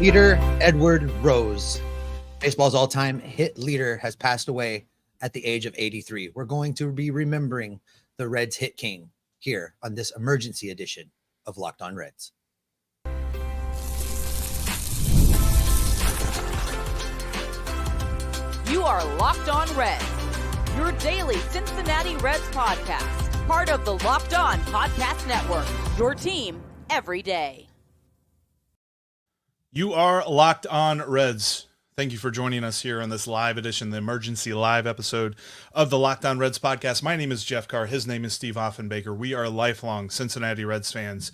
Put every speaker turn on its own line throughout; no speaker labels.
Peter Edward Rose, baseball's all-time hit leader, has passed away at the age of 83. We're going to be remembering the Reds hit king here on this emergency edition of Locked On Reds.
You are Locked On Reds, your daily Cincinnati Reds podcast, part of the Locked On Podcast Network, your team every day.
You are Locked On Reds. Thank you for joining us here on this live edition, the emergency live episode of the Locked On Reds podcast. My name is Jeff Carr. His name is Steve Offenbaker. We are lifelong Cincinnati Reds fans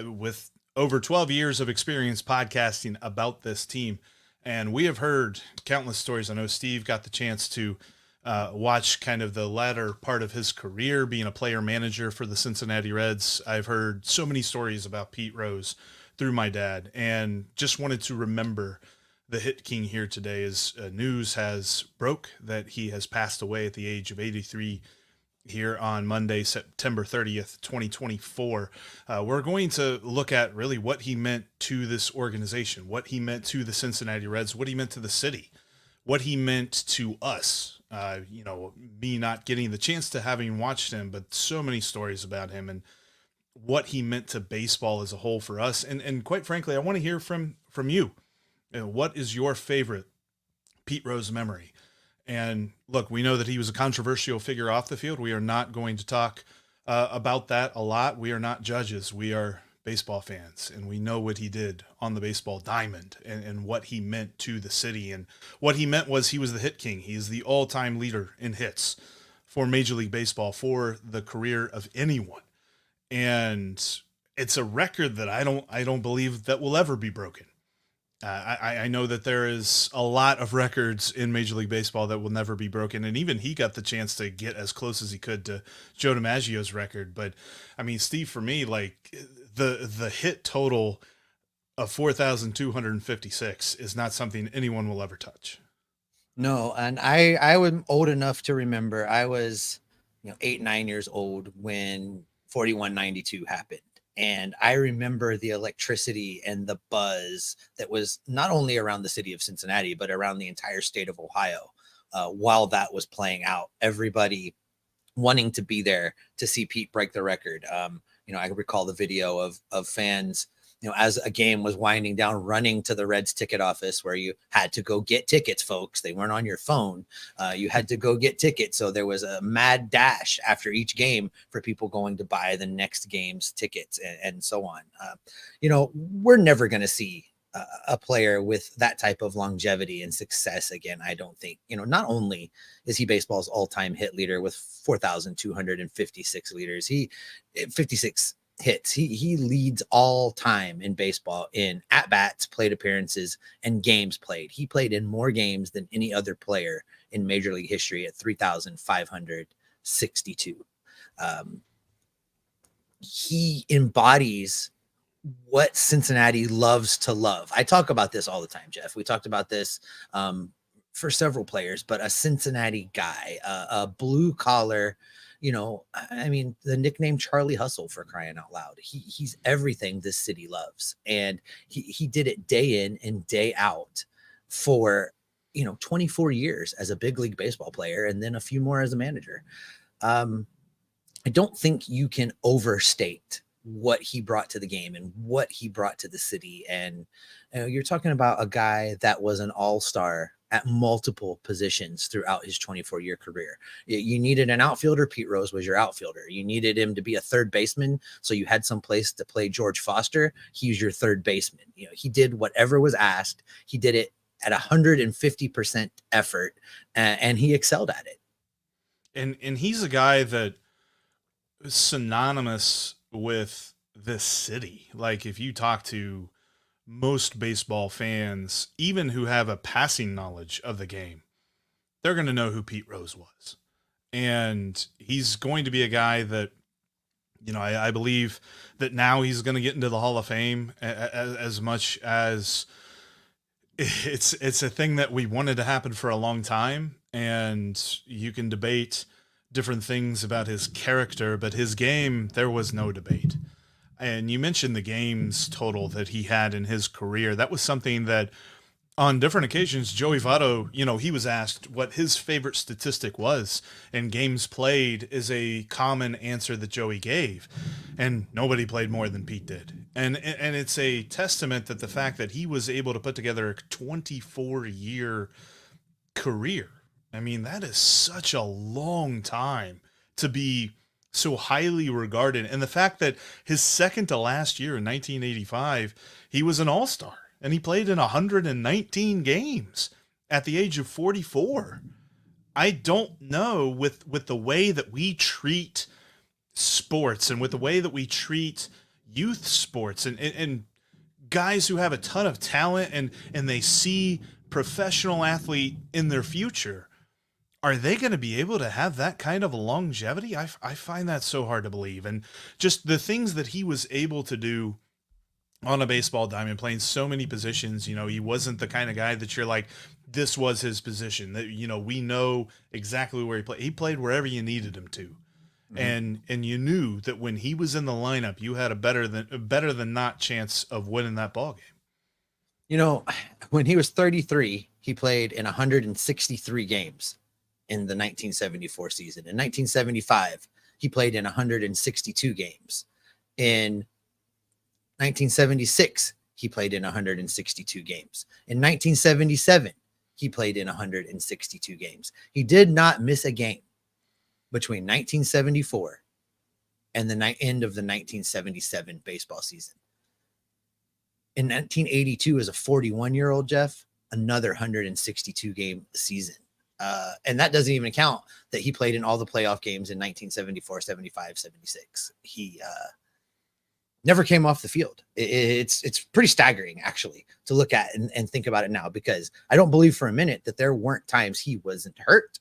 with over 12 years of experience podcasting about this team. And we have heard countless stories. I know Steve got the chance to watch kind of the latter part of his career being a player manager for the Cincinnati Reds. I've heard so many stories about Pete Rose through my dad, and just wanted to remember the hit king here today as news has broke that he has passed away at the age of 83 here on Monday, September 30th, 2024. We're going to look at really what he meant to this organization, what he meant to the Cincinnati Reds, what he meant to the city, what he meant to us. Me not getting the chance to having watched him, but so many stories about him and what he meant to baseball as a whole for us. And quite frankly, I want to hear from you. What is your favorite Pete Rose memory? And look, we know that he was a controversial figure off the field. We are not going to talk about that a lot. We are not judges. We are baseball fans, and we know what he did on the baseball diamond and what he meant to the city. And what he meant was he was the hit king. He is the all-time leader in hits for Major League Baseball for the career of anyone. And it's a record that I don't believe that will ever be broken. I know that there is a lot of records in Major League Baseball that will never be broken. And even he got the chance to get as close as he could to Joe DiMaggio's record. But I mean, Steve, for me, like the hit total of 4,256 is not something anyone will ever touch.
No. And I was old enough to remember I was, 8, 9 years old when 4192 happened. And I remember the electricity and the buzz that was not only around the city of Cincinnati, but around the entire state of Ohio while that was playing out. Everybody wanting to be there to see Pete break the record. I recall the video of fans, as a game was winding down, running to the Reds ticket office where you had to go get tickets, folks. They weren't on your phone. You had to go get tickets. So there was a mad dash after each game for people going to buy the next game's tickets and so on. We're never going to see a player with that type of longevity and success again. I don't think, not only is he baseball's all-time hit leader with 4,256 leaders, 56 hits. He leads all time in baseball in at-bats, plate appearances, and games played. He played in more games than any other player in Major League history at 3,562. He embodies what Cincinnati loves to love. I talk about this all the time, Jeff. We talked about this for several players, but a Cincinnati guy, a blue collar, the nickname Charlie Hustle, for crying out loud. He's everything this city loves. And he did it day in and day out for, 24 years as a big league baseball player, and then a few more as a manager. I don't think you can overstate what he brought to the game and what he brought to the city. And you're talking about a guy that was an all-star at multiple positions throughout his 24-year career. You needed an outfielder. Pete Rose was your outfielder. You needed him to be a third baseman, so you had some place to play George Foster. He's your third baseman. He did whatever was asked. He did it at 150% effort, and he excelled at it.
And he's a guy that is synonymous with this city. Like, if you talk to most baseball fans, even who have a passing knowledge of the game, they're going to know who Pete Rose was. And he's going to be a guy that, I believe that now he's going to get into the Hall of Fame as much as it's a thing that we wanted to happen for a long time. And you can debate different things about his character, but his game, there was no debate. And you mentioned the games total that he had in his career. That was something that on different occasions, Joey Votto, he was asked what his favorite statistic was, and games played is a common answer that Joey gave, and nobody played more than Pete did. And it's a testament that the fact that he was able to put together a 24-year career. I mean, that is such a long time to be so highly regarded. And the fact that his second to last year in 1985, he was an all-star and he played in 119 games at the age of 44. I don't know, with the way that we treat sports and with the way that we treat youth sports and guys who have a ton of talent and they see professional athlete in their future, are they going to be able to have that kind of longevity? I find that so hard to believe. And just the things that he was able to do on a baseball diamond, playing so many positions. He wasn't the kind of guy that you're like, this was his position, that, we know exactly where he played. He played wherever you needed him to. Mm-hmm. And you knew that when he was in the lineup, you had a better than not chance of winning that ball game.
When he was 33, he played in 163 games in the 1974 season. In 1975, he played in 162 games. In 1976, he played in 162 games. In 1977, he played in 162 games. He did not miss a game between 1974 and the end of the 1977 baseball season. In 1982, as a 41-year-old, Jeff, another 162 game season. And that doesn't even count that he played in all the playoff games in 1974, 75, 76. He never came off the field. It's pretty staggering, actually, to look at and think about it now, because I don't believe for a minute that there weren't times he wasn't hurt.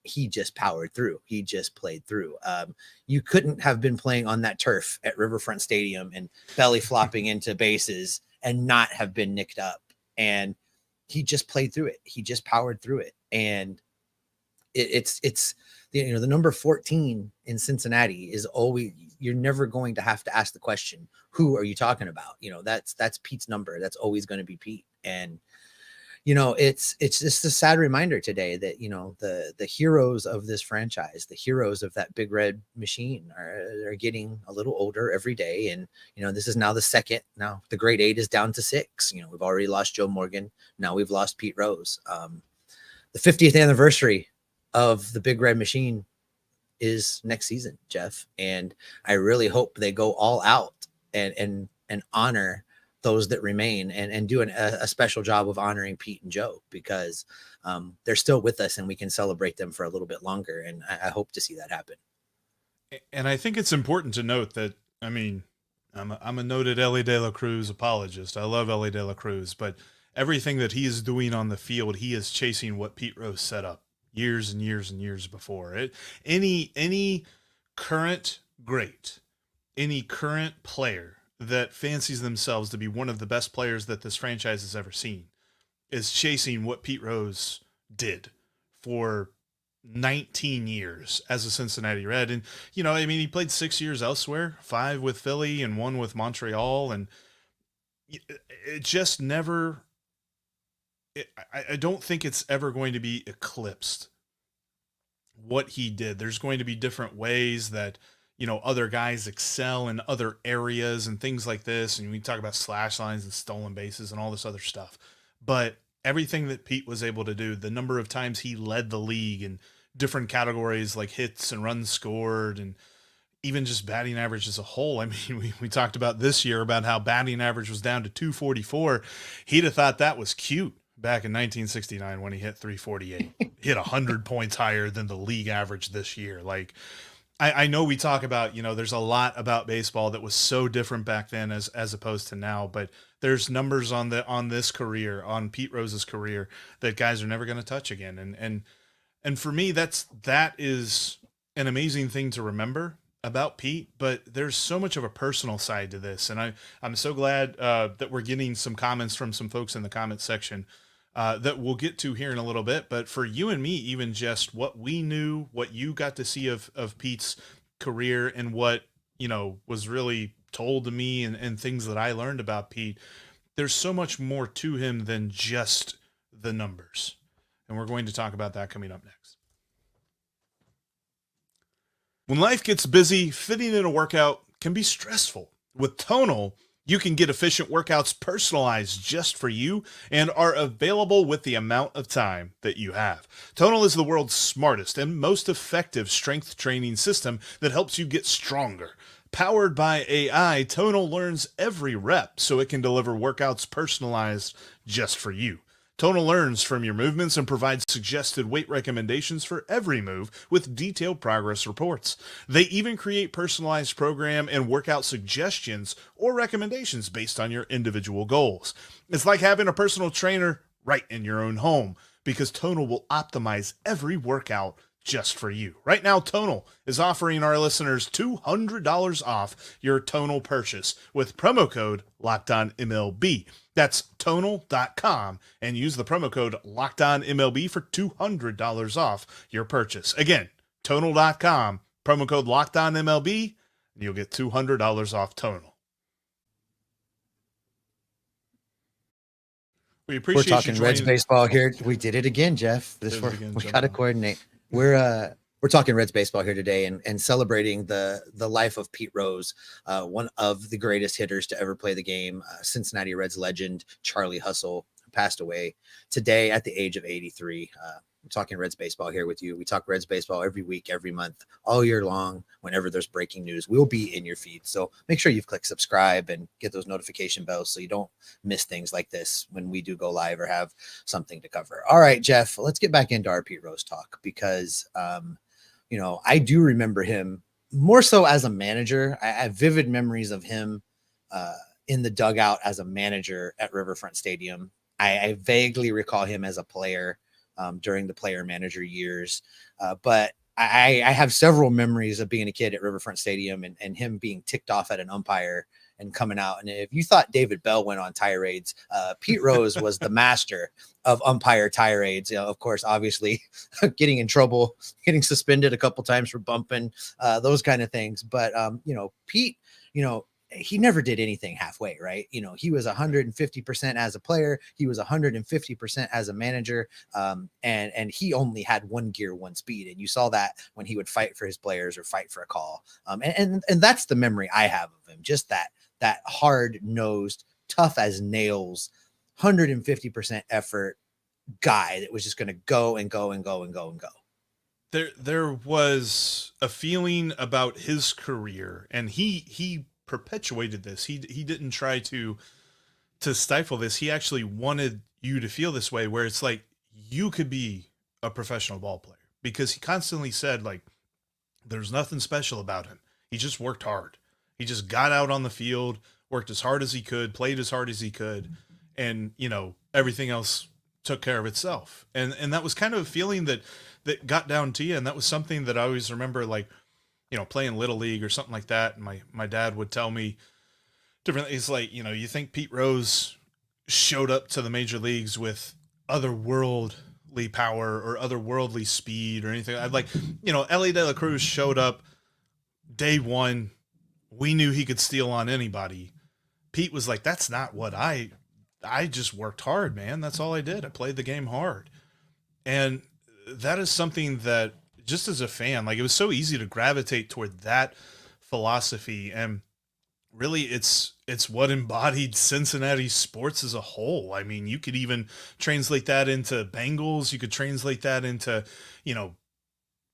He just powered through. He just played through. You couldn't have been playing on that turf at Riverfront Stadium and belly flopping into bases and not have been nicked up. And he just played through it. He just powered through it. And it's the number 14 in Cincinnati is always, you're never going to have to ask the question, who are you talking about? That's Pete's number. That's always going to be Pete. And it's just a sad reminder today that the heroes of this franchise, the heroes of that Big Red machine are getting a little older every day. And this is now the second. Now the grade 8 is down to 6. We've already lost Joe Morgan. Now we've lost Pete Rose. The 50th anniversary of the Big Red machine is next season, Jeff. And I really hope they go all out and honor those that remain and do a special job of honoring Pete and Joe, because they're still with us and we can celebrate them for a little bit longer. And I hope to see that happen.
And I think it's important to note that, I'm a noted Ellie De La Cruz apologist. I love Ellie De La Cruz, but everything that he is doing on the field, he is chasing what Pete Rose set up years and years and years before it. Any current great, any current player that fancies themselves to be one of the best players that this franchise has ever seen is chasing what Pete Rose did for 19 years as a Cincinnati Red. And, he played 6 years elsewhere, 5 with Philly and 1 with Montreal. And it just never, I don't think it's ever going to be eclipsed what he did. There's going to be different ways that, other guys excel in other areas and things like this. And we talk about slash lines and stolen bases and all this other stuff. But everything that Pete was able to do, the number of times he led the league in different categories like hits and runs scored and even just batting average as a whole. We talked about this year about how batting average was down to 244. He'd have thought that was cute back in 1969 when he hit 348. Hit 100 points higher than the league average this year. Like, I know we talk about, there's a lot about baseball that was so different back then as opposed to now, but there's numbers on this career, on Pete Rose's career, that guys are never going to touch again. And for me, that is an amazing thing to remember about Pete, but there's so much of a personal side to this. And I'm so glad that we're getting some comments from some folks in the comment section that we'll get to here in a little bit. But for you and me, even just what we knew, what you got to see of Pete's career and what, was really told to me and things that I learned about Pete, there's so much more to him than just the numbers. And we're going to talk about that coming up next. When life gets busy, fitting in a workout can be stressful. With Tonal, you can get efficient workouts personalized just for you and are available with the amount of time that you have. Tonal is the world's smartest and most effective strength training system that helps you get stronger. Powered by AI, Tonal learns every rep so it can deliver workouts personalized just for you. Tonal learns from your movements and provides suggested weight recommendations for every move with detailed progress reports. They even create personalized program and workout suggestions or recommendations based on your individual goals. It's like having a personal trainer right in your own home because Tonal will optimize every workout just for you. Right now, Tonal is offering our listeners $200 off your Tonal purchase with promo code LOCKEDONMLB. That's Tonal.com and use the promo code LOCKEDONMLB for $200 off your purchase. Again, Tonal.com, promo code LOCKEDONMLB, and you'll get $200 off Tonal. We appreciate
We're talking
you
Reds
joining.
baseball here. We did it again, Jeff. We got to coordinate. We're talking Reds baseball here today and celebrating the life of Pete Rose, one of the greatest hitters to ever play the game. Cincinnati Reds legend Charlie Hustle passed away today at the age of 83. We're talking Reds baseball here with you. We talk Reds baseball every week, every month, all year long. Whenever there's breaking news, we'll be in your feed. So make sure you've clicked subscribe and get those notification bells so you don't miss things like this when we do go live or have something to cover. All right, Jeff, let's get back into our Pete Rose talk because, I do remember him more so as a manager. I have vivid memories of him in the dugout as a manager at Riverfront Stadium. I vaguely recall him as a player during the player manager years. But I have several memories of being a kid at Riverfront Stadium and him being ticked off at an umpire and coming out. And if you thought David Bell went on tirades, Pete Rose was the master of umpire tirades. Of course, obviously getting in trouble, getting suspended a couple times for bumping, those kind of things. But, Pete, he never did anything halfway, right? He was 150% as a player. He was 150% as a manager. And he only had one gear, one speed. And you saw that when he would fight for his players or fight for a call. And that's the memory I have of him. Just that hard nosed, tough as nails, 150% effort guy that was just going to go and go and go and go and go.
There was a feeling about his career, and he perpetuated this. He didn't try to stifle this. He actually wanted you to feel this way, where it's like you could be a professional ball player, because he constantly said, like, there's nothing special about him. He just worked hard. He just got out on the field, worked as hard as he could, played as hard as he could, and everything else took care of itself. And that was kind of a feeling that got down to you. And that was something that I always remember, like, playing Little League or something like that. And my dad would tell me different. It's like, you think Pete Rose showed up to the major leagues with otherworldly power or otherworldly speed or anything. I'd like, Ellie De La Cruz showed up day one. We knew he could steal on anybody. Pete was like, that's not what I just worked hard, man. That's all I did. I played the game hard. And that is something that, just as a fan, like, it was so easy to gravitate toward that philosophy. And really it's what embodied Cincinnati sports as a whole. I mean, you could even translate that into Bengals. You could translate that into,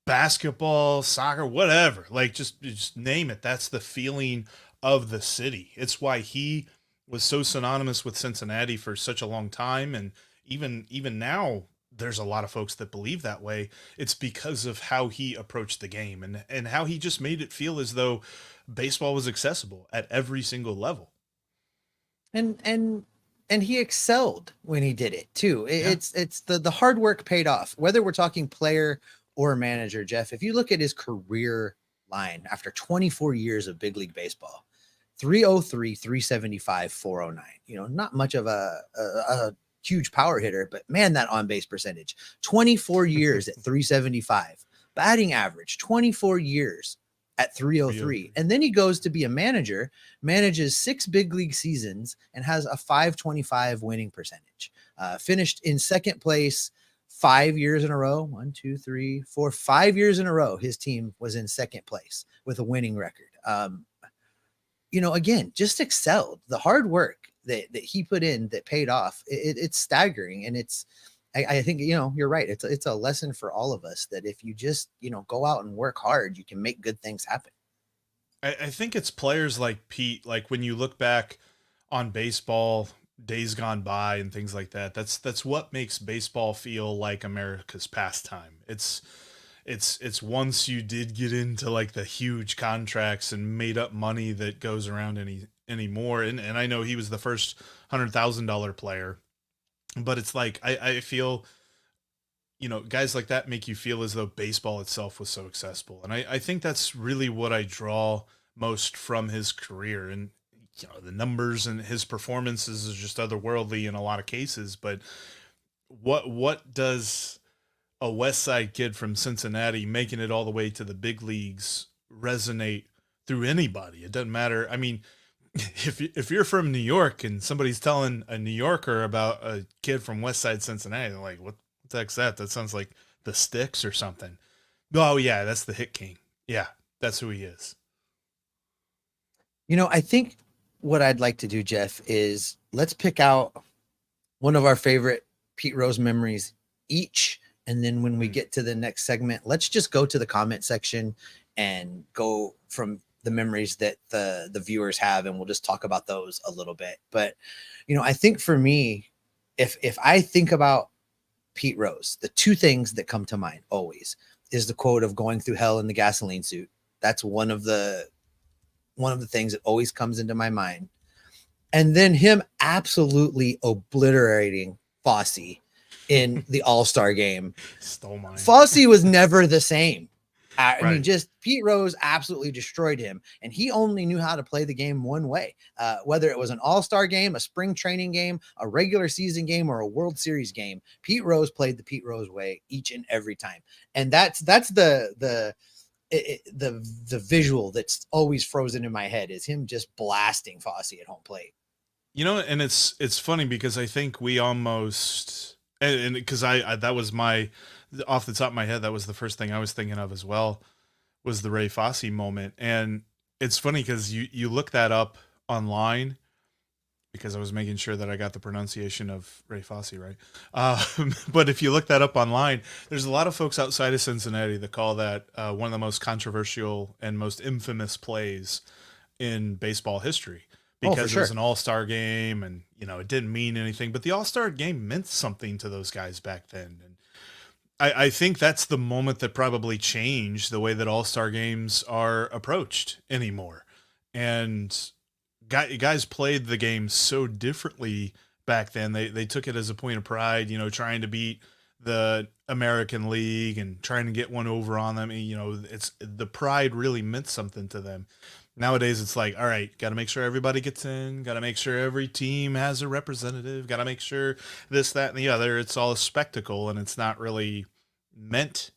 basketball, soccer, whatever, like just name it. That's the feeling of the city. It's why he was so synonymous with Cincinnati for such a long time. And even now, there's a lot of folks that believe that way. It's because of how he approached the game and how he just made it feel as though baseball was accessible at every single level.
And he excelled when he did it too. It's the hard work paid off, whether we're talking player or manager. Jeff, if you look at his career line after 24 years of big league baseball, 303, 375, 409, not much of a huge power hitter, but man, that on-base percentage, 24 years at 375, batting average, 24 years, at 303. And then he goes to be a manager, manages 6 big league seasons, and has a 525 winning percentage. Finished in second place 5 years in a row. 1, 2, 3, 4, 5 years in a row. His team was in second place with a winning record. Again, just excelled. The hard work that he put in that paid off. It's staggering. And I think, you're right. It's a lesson for all of us that if you just, go out and work hard, you can make good things happen.
I think it's players like Pete, like when you look back on baseball, days gone by and things like that, that's what makes baseball feel like America's pastime. It's once you did get into like the huge contracts and made up money that goes around anymore. And I know he was the first $100,000 player, but it's like, I feel, guys like that make you feel as though baseball itself was so accessible. And I think that's really what I draw most from his career. And, the numbers and his performances is just otherworldly in a lot of cases. But what does a West Side kid from Cincinnati making it all the way to the big leagues resonate through anybody? It doesn't matter. I mean, if you're from New York and somebody's telling a New Yorker about a kid from West Side Cincinnati, they're like, what the heck's that? That sounds like the Sticks or something. Oh yeah, that's the Hit King. Yeah, that's who he is.
I think what I'd like to do, Jeff, is let's pick out one of our favorite Pete Rose memories each. And then when we get to the next segment, let's just go to the comment section and go from the memories that the viewers have. And we'll just talk about those a little bit. But, I think for me, if I think about Pete Rose, the two things that come to mind always is the quote of going through hell in the gasoline suit. That's one of the things that always comes into my mind. And then him absolutely obliterating Fosse in the All-Star game.
Stole mine.
Fosse was never the same. I mean, just Pete Rose absolutely destroyed him. And he only knew how to play the game one way, whether it was an All-Star game, a spring training game, a regular season game, or a World Series game. Pete Rose played the Pete Rose way each and every time. And that's the visual that's always frozen in my head is him just blasting Fosse at home plate.
And it's funny because I think we almost, and because I that was my, off the top of my head, that was the first thing I was thinking of as well, was the Ray Fosse moment. And it's funny because you look that up online, because I was making sure that I got the pronunciation of Ray Fosse right. But if you look that up online, there's a lot of folks outside of Cincinnati that call that one of the most controversial and most infamous plays in baseball history, because it was an all-star game and, it didn't mean anything, but the all-star game meant something to those guys back then. And I think that's the moment that probably changed the way that all-star games are approached anymore. And guys played the game so differently back then. They took it as a point of pride, trying to beat the American League and trying to get one over on them. It's the pride really meant something to them. Nowadays, it's like, all right, got to make sure everybody gets in, got to make sure every team has a representative, got to make sure this, that, and the other. It's all a spectacle, and it's not really meant.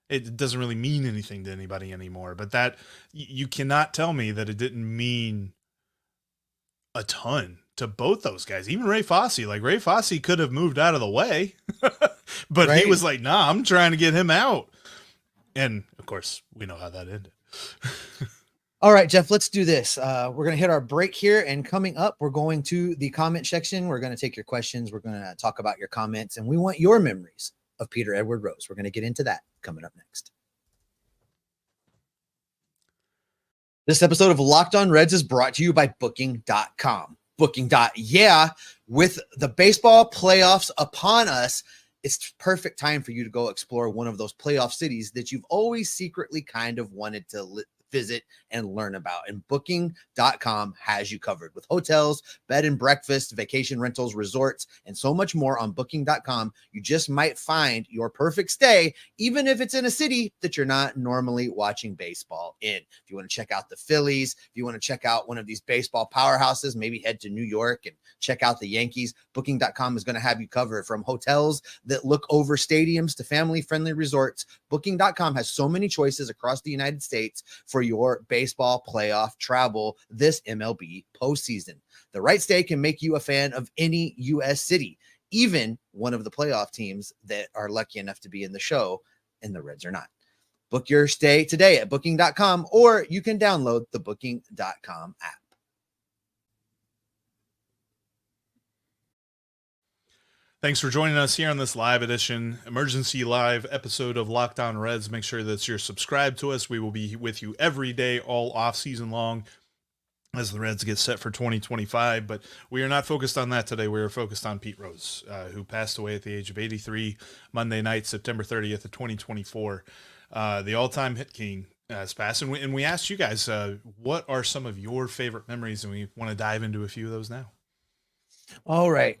It doesn't really mean anything to anybody anymore. But that, you cannot tell me that it didn't mean a ton to both those guys. Even Ray Fosse. Like, Ray Fosse could have moved out of the way, but he was like, nah, I'm trying to get him out. And of course, we know how that ended.
All right, Jeff, let's do this. We're going to hit our break here, and coming up, we're going to the comment section. We're going to take your questions. We're going to talk about your comments, and we want your memories of Peter Edward Rose. We're going to get into that coming up next. This episode of Locked On Reds is brought to you by Booking.com. Booking.yeah, with the baseball playoffs upon us, it's perfect time for you to go explore one of those playoff cities that you've always secretly kind of wanted to visit and learn about. And Booking.com has you covered with hotels, bed and breakfast, vacation rentals, resorts, and so much more. On Booking.com, you just might find your perfect stay, even if it's in a city that you're not normally watching baseball in. If you want to check out the Phillies, if you want to check out one of these baseball powerhouses, maybe head to New York and check out the Yankees, Booking.com is going to have you covered. From hotels that look over stadiums to family-friendly resorts, Booking.com has so many choices across the United States for for your baseball playoff travel this MLB postseason. The right stay can make you a fan of any U.S. city, even one of the playoff teams that are lucky enough to be in the show, and the Reds are not. Book your stay today at booking.com, or you can download the booking.com app.
Thanks for joining us here on this live edition, emergency live episode of Locked On Reds. Make sure that you're subscribed to us. We will be with you every day, all off season long, as the Reds get set for 2025. But we are not focused on that today. We are focused on Pete Rose, who passed away at the age of 83 Monday night, September 30th of 2024. The all-time hit king has passed. And we asked you guys, what are some of your favorite memories? And we want to dive into a few of those now.
All right.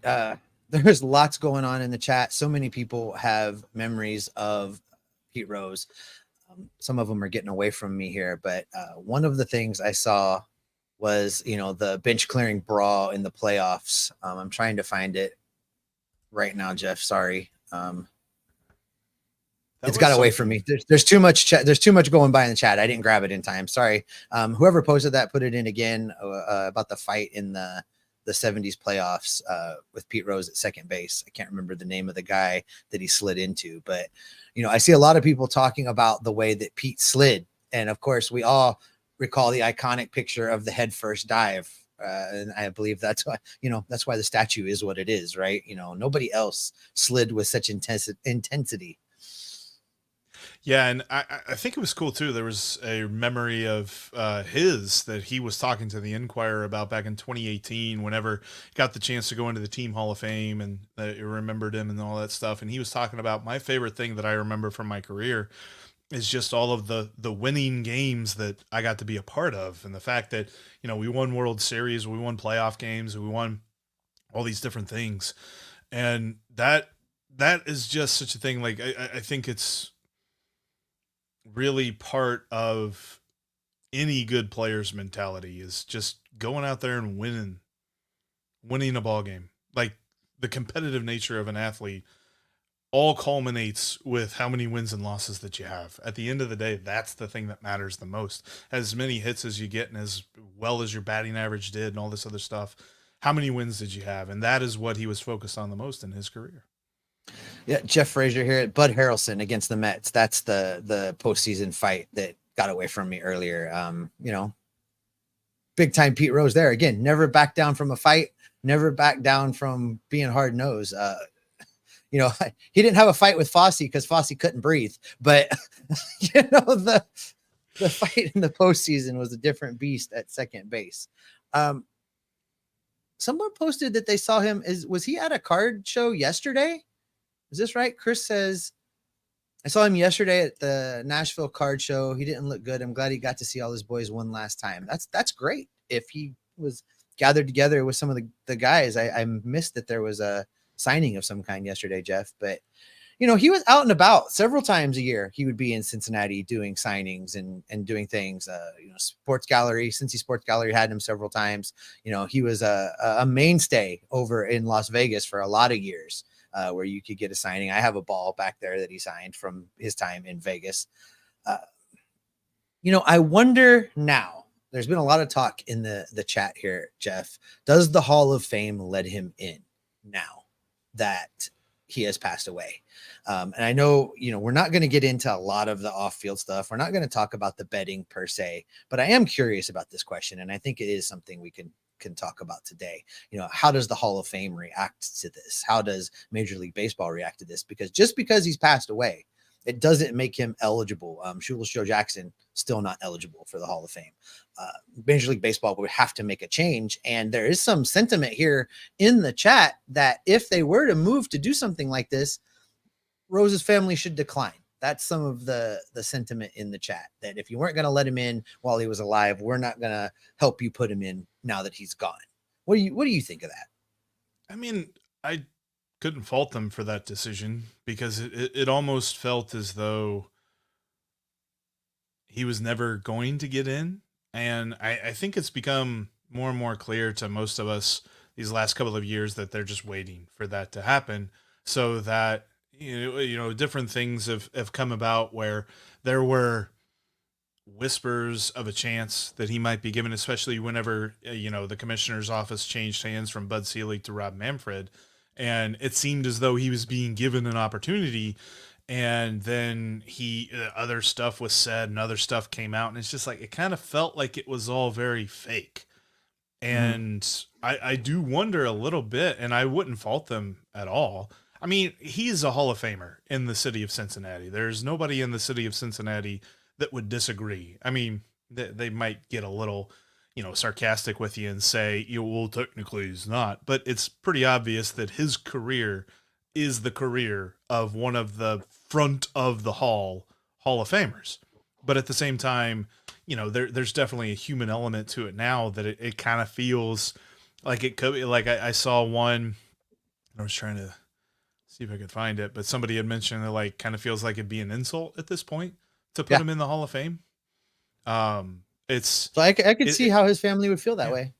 There's lots going on in the chat. So many people have memories of Pete Rose. Some of them are getting away from me here, but one of the things I saw was, the bench clearing brawl in the playoffs. I'm trying to find it right now, Jeff. Sorry. It's got away from me. There's too much chat. There's too much going by in the chat. I didn't grab it in time. Sorry. Whoever posted that, put it in again about the fight in the 70s playoffs with Pete Rose at second base. I can't remember the name of the guy that he slid into, but I see a lot of people talking about the way that Pete slid. And of course we all recall the iconic picture of the head first dive. And I believe that's why the statue is what it is, right? Nobody else slid with such intensity.
Yeah, and I think it was cool too. There was a memory of his that he was talking to the Inquirer about back in 2018, whenever he got the chance to go into the Team Hall of Fame, and they remembered him and all that stuff. And he was talking about, my favorite thing that I remember from my career is just all of the winning games that I got to be a part of, and the fact that we won World Series, we won playoff games, we won all these different things, and that is just such a thing. Like I think it's really part of any good player's mentality, is just going out there and winning a ball game. Like, the competitive nature of an athlete all culminates with how many wins and losses that you have. At the end of the day, that's the thing that matters the most. As many hits as you get, and as well as your batting average did, and all this other stuff, how many wins did you have? And that is what he was focused on the most in his career.
Yeah, Jeff Frazier here. Bud Harrelson against the Mets. That's the postseason fight that got away from me earlier. Big time Pete Rose there. Again, never back down from a fight, never back down from being hard nosed. He didn't have a fight with Fosse because Fosse couldn't breathe. But the fight in the postseason was a different beast at second base. Someone posted that they saw him. Was he at a card show yesterday? Is this right? Chris says, I saw him yesterday at the Nashville card show. He didn't look good. I'm glad he got to see all his boys one last time. That's great. If he was gathered together with some of the guys, I missed that there was a signing of some kind yesterday, Jeff. But, he was out and about several times a year. He would be in Cincinnati doing signings and doing things. Sports Gallery, Cincy Sports Gallery had him several times. He was a mainstay over in Las Vegas for a lot of years. Where you could get a signing. I have a ball back there that he signed from his time in Vegas. I wonder now, there's been a lot of talk in the chat here, Jeff. Does the Hall of Fame let him in now that he has passed away? And I know, we're not going to get into a lot of the off-field stuff. We're not going to talk about the betting per se, but I am curious about this question. And I think it is something we can talk about today. How does the Hall of Fame react to this? How does Major League Baseball react to this? Because just because he's passed away, it doesn't make him eligible. Shoeless Joe Jackson still not eligible for the Hall of Fame. Major League Baseball would have to make a change. And there is some sentiment here in the chat that if they were to move to do something like this, Rose's family should decline. That's some of the sentiment in the chat, that if you weren't going to let him in while he was alive, we're not going to help you put him in now that he's gone. What do you think of that?
I mean, I couldn't fault them for that decision, because it almost felt as though he was never going to get in. And I think it's become more and more clear to most of us these last couple of years that they're just waiting for that to happen, so that different things have come about where there were whispers of a chance that he might be given, especially whenever, the commissioner's office changed hands from Bud Selig to Rob Manfred. And it seemed as though he was being given an opportunity. And then other stuff was said and other stuff came out. And it's just like, it kind of felt like it was all very fake. And I do wonder a little bit, and I wouldn't fault them at all. I mean, he's a Hall of Famer in the city of Cincinnati. There's nobody in the city of Cincinnati that would disagree. I mean, they might get a little, sarcastic with you and say, well, technically he's not, but it's pretty obvious that his career is the career of one of the front of the Hall of Famers. But at the same time, there's definitely a human element to it now that it kind of feels like it could be. Like I saw one, I was trying to see if I could find it, but somebody had mentioned that like kind of feels like it'd be an insult at this point to put him in the Hall of Fame.
So I could see how his family would feel that way.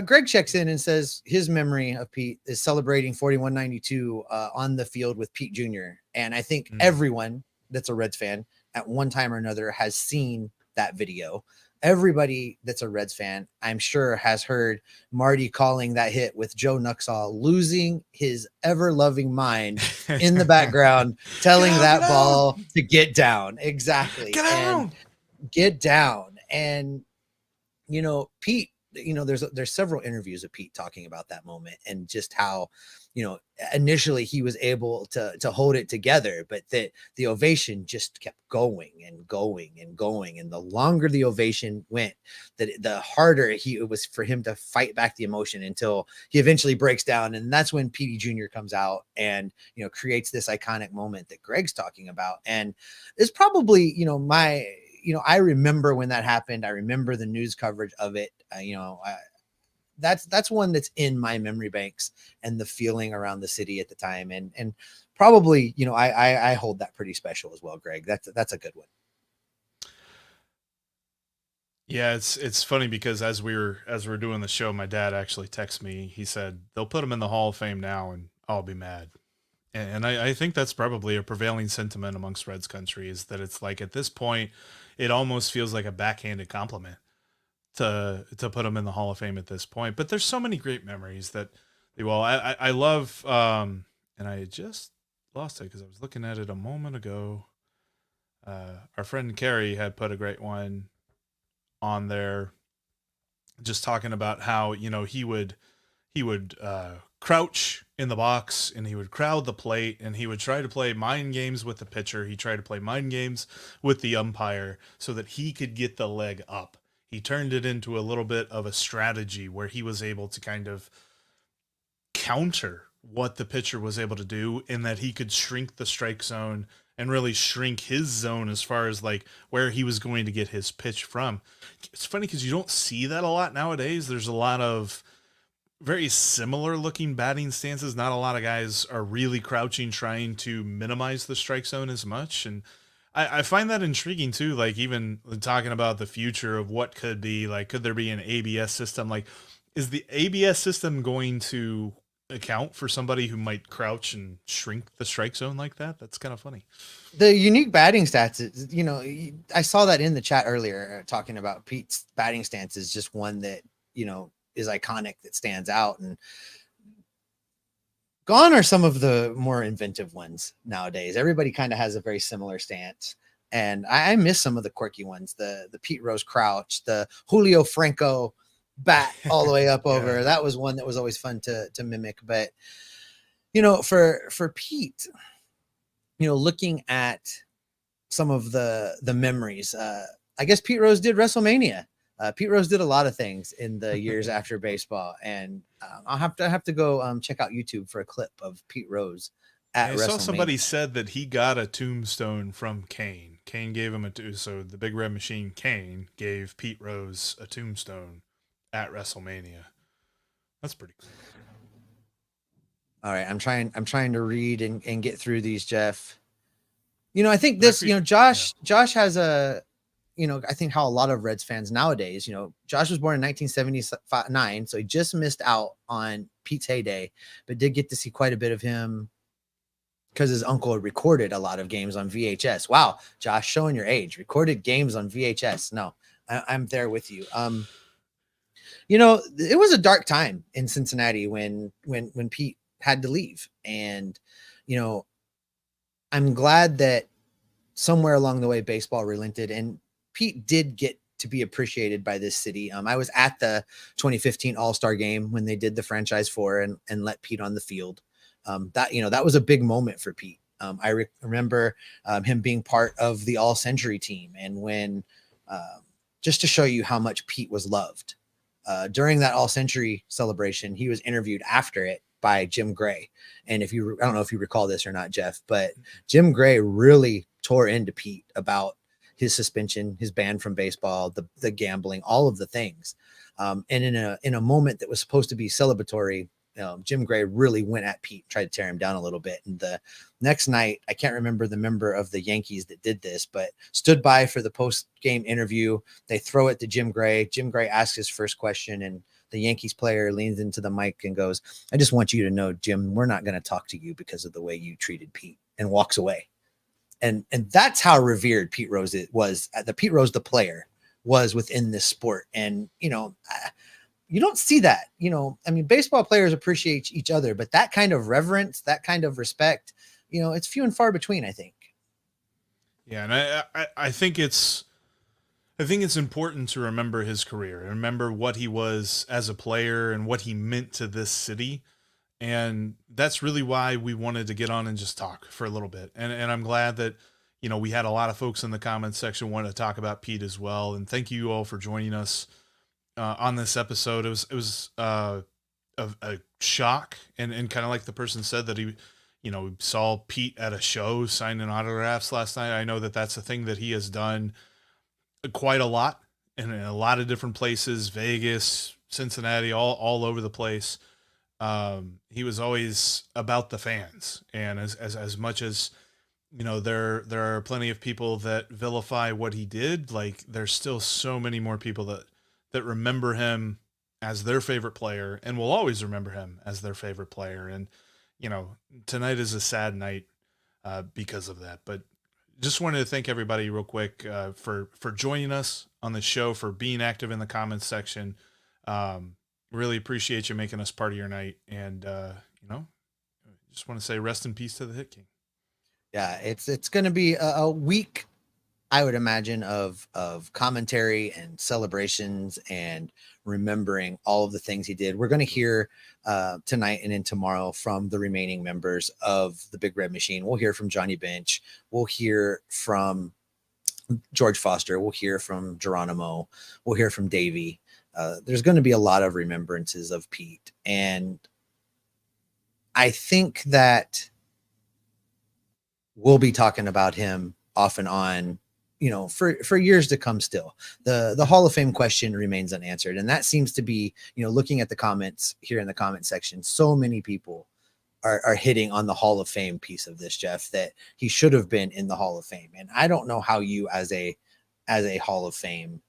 Greg checks in and says his memory of Pete is celebrating 4192 on the field with Pete Jr. And I think everyone that's a Reds fan at one time or another has seen that video. Everybody that's a Reds fan, I'm sure, has heard Marty calling that hit with Joe Nuxall losing his ever-loving mind in the background, telling that ball to get down. Exactly. Get down. And, Pete, there's several interviews of Pete talking about that moment and just how, initially he was able to hold it together, but that the ovation just kept going and going and going. And the longer the ovation went, the harder it was for him to fight back the emotion until he eventually breaks down. And that's when Petey Jr. comes out and, creates this iconic moment that Greg's talking about. And it's probably, I remember when that happened. I remember the news coverage of it. That's one that's in my memory banks and the feeling around the city at the time. And probably, I hold that pretty special as well, Greg. That's a good one.
Yeah, it's funny because as we're doing the show, my dad actually texted me. He said they'll put him in the Hall of Fame now and I'll be mad. And I think that's probably a prevailing sentiment amongst Reds country, is that it's like at this point, it almost feels like a backhanded compliment to put him in the Hall of Fame at this point. But there's so many great memories that I love, and I just lost it because I was looking at it a moment ago. Our friend Carrie had put a great one on there, just talking about how, he would crouch in the box and he would crowd the plate and he would try to play mind games with the pitcher. He tried to play mind games with the umpire so that he could get the leg up. He turned it into a little bit of a strategy where he was able to kind of counter what the pitcher was able to do, in that he could shrink the strike zone and really shrink his zone as far as like where he was going to get his pitch from. It's funny because you don't see that a lot nowadays. There's a lot of very similar looking batting stances. Not a lot of guys are really crouching, trying to minimize the strike zone as much. And I find that intriguing too. Like even talking about the future of what could be, like, could there be an ABS system? Like, is the ABS system going to account for somebody who might crouch and shrink the strike zone like that? That's kind of funny.
The unique batting stats, I saw that in the chat earlier, talking about Pete's batting stance is just one that, is iconic, that stands out. And gone are some of the more inventive ones nowadays. Everybody kind of has a very similar stance. And I miss some of the quirky ones, the Pete Rose crouch, the Julio Franco bat all the way up over.
Yeah.
That was one that was always fun to mimic. But, for Pete, looking at some of the memories, I guess Pete Rose did WrestleMania. Pete Rose did a lot of things in the years after baseball, and I'll have to go check out YouTube for a clip of Pete Rose at WrestleMania. I saw
somebody said that he got a tombstone from Kane. Kane gave him so the Big Red Machine Kane gave Pete Rose a tombstone at WrestleMania. That's pretty cool.
All right, I'm trying to read and get through these, Jeff. I think this, Josh has a, I think how a lot of Reds fans nowadays, Josh was born in 1979, so he just missed out on Pete's heyday, but did get to see quite a bit of him because his uncle recorded a lot of games on VHS. Wow, Josh, showing your age. Recorded games on VHS. No, I'm there with you. It was a dark time in Cincinnati when Pete had to leave, and I'm glad that somewhere along the way baseball relented, and Pete did get to be appreciated by this city. I was at the 2015 All-Star game when they did the franchise four and let Pete on the field. That was a big moment for Pete. I remember him being part of the All Century team, and when just to show you how much Pete was loved during that All Century celebration, he was interviewed after it by Jim Gray. And I don't know if you recall this or not, Jeff, but Jim Gray really tore into Pete about his suspension, his ban from baseball, the gambling, all of the things. And in a moment that was supposed to be celebratory, Jim Gray really went at Pete, tried to tear him down a little bit. And the next night, I can't remember the member of the Yankees that did this, but stood by for the post-game interview. They throw it to Jim Gray. Jim Gray asks his first question, and the Yankees player leans into the mic and goes, "I just want you to know, Jim, we're not going to talk to you because of the way you treated Pete," and walks away. And that's how revered Pete Rose was. The Pete Rose, the player, was within this sport. And, you don't see that, baseball players appreciate each other, but that kind of reverence, that kind of respect, it's few and far between, I think.
Yeah. And I think it's important to remember his career and remember what he was as a player and what he meant to this city. And that's really why we wanted to get on and just talk for a little bit. And I'm glad that, we had a lot of folks in the comments section wanting to talk about Pete as well. And thank you all for joining us on this episode. It was a shock, and kind of like the person said that he, saw Pete at a show signing autographs last night. I know that that's a thing that he has done quite a lot and in a lot of different places, Vegas, Cincinnati, all over the place. He was always about the fans, and as much as there are plenty of people that vilify what he did, like there's still so many more people that remember him as their favorite player and will always remember him as their favorite player. And tonight is a sad night because of that, but just wanted to thank everybody real quick for joining us on the show, for being active in the comments section. Really appreciate you making us part of your night. And, just want to say rest in peace to the Hit King.
Yeah, it's going to be a week, I would imagine, of commentary and celebrations and remembering all of the things he did. We're going to hear tonight and then tomorrow from the remaining members of the Big Red Machine. We'll hear from Johnny Bench. We'll hear from George Foster. We'll hear from Geronimo. We'll hear from Davey. There's going to be a lot of remembrances of Pete. And I think that we'll be talking about him off and on, for years to come still. The Hall of Fame question remains unanswered. And that seems to be, looking at the comments here in the comment section, so many people are hitting on the Hall of Fame piece of this, Jeff, that he should have been in the Hall of Fame. And I don't know how you as a Hall of Fame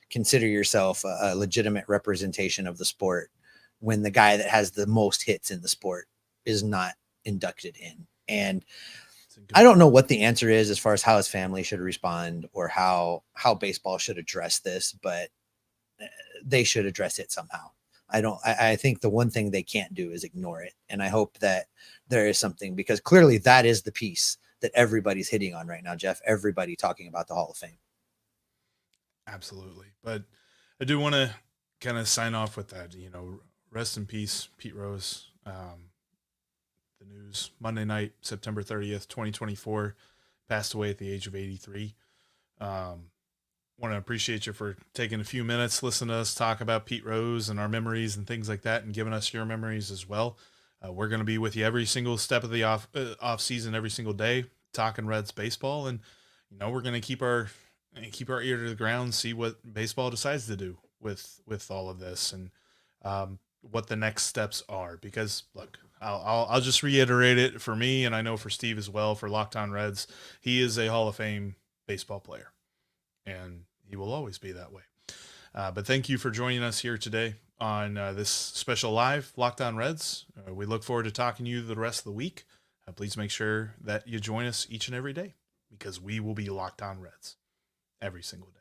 consider yourself a legitimate representation of the sport when the guy that has the most hits in the sport is not inducted in. And I don't know what the answer is as far as how his family should respond or how baseball should address this, but they should address it somehow. I think the one thing they can't do is ignore it. And I hope that there is something, because clearly that is the piece that everybody's hitting on right now, Jeff. Everybody talking about the Hall of Fame.
Absolutely. But I do want to kind of sign off with that, rest in peace, Pete Rose. The news Monday night, September 30th, 2024, passed away at the age of 83. Want to appreciate you for taking a few minutes, listen to us talk about Pete Rose and our memories and things like that, and giving us your memories as well. We're going to be with you every single step of the off season, every single day, talking Reds baseball. And, we're going to keep our ear to the ground, see what baseball decides to do with all of this, and what the next steps are. Because look, I'll just reiterate it for me, and I know for Steve as well, for Locked On Reds, he is a Hall of Fame baseball player, and he will always be that way. But thank you for joining us here today on this special live Locked On Reds. We look forward to talking to you the rest of the week. please make sure that you join us each and every day, because we will be Locked On Reds every single day.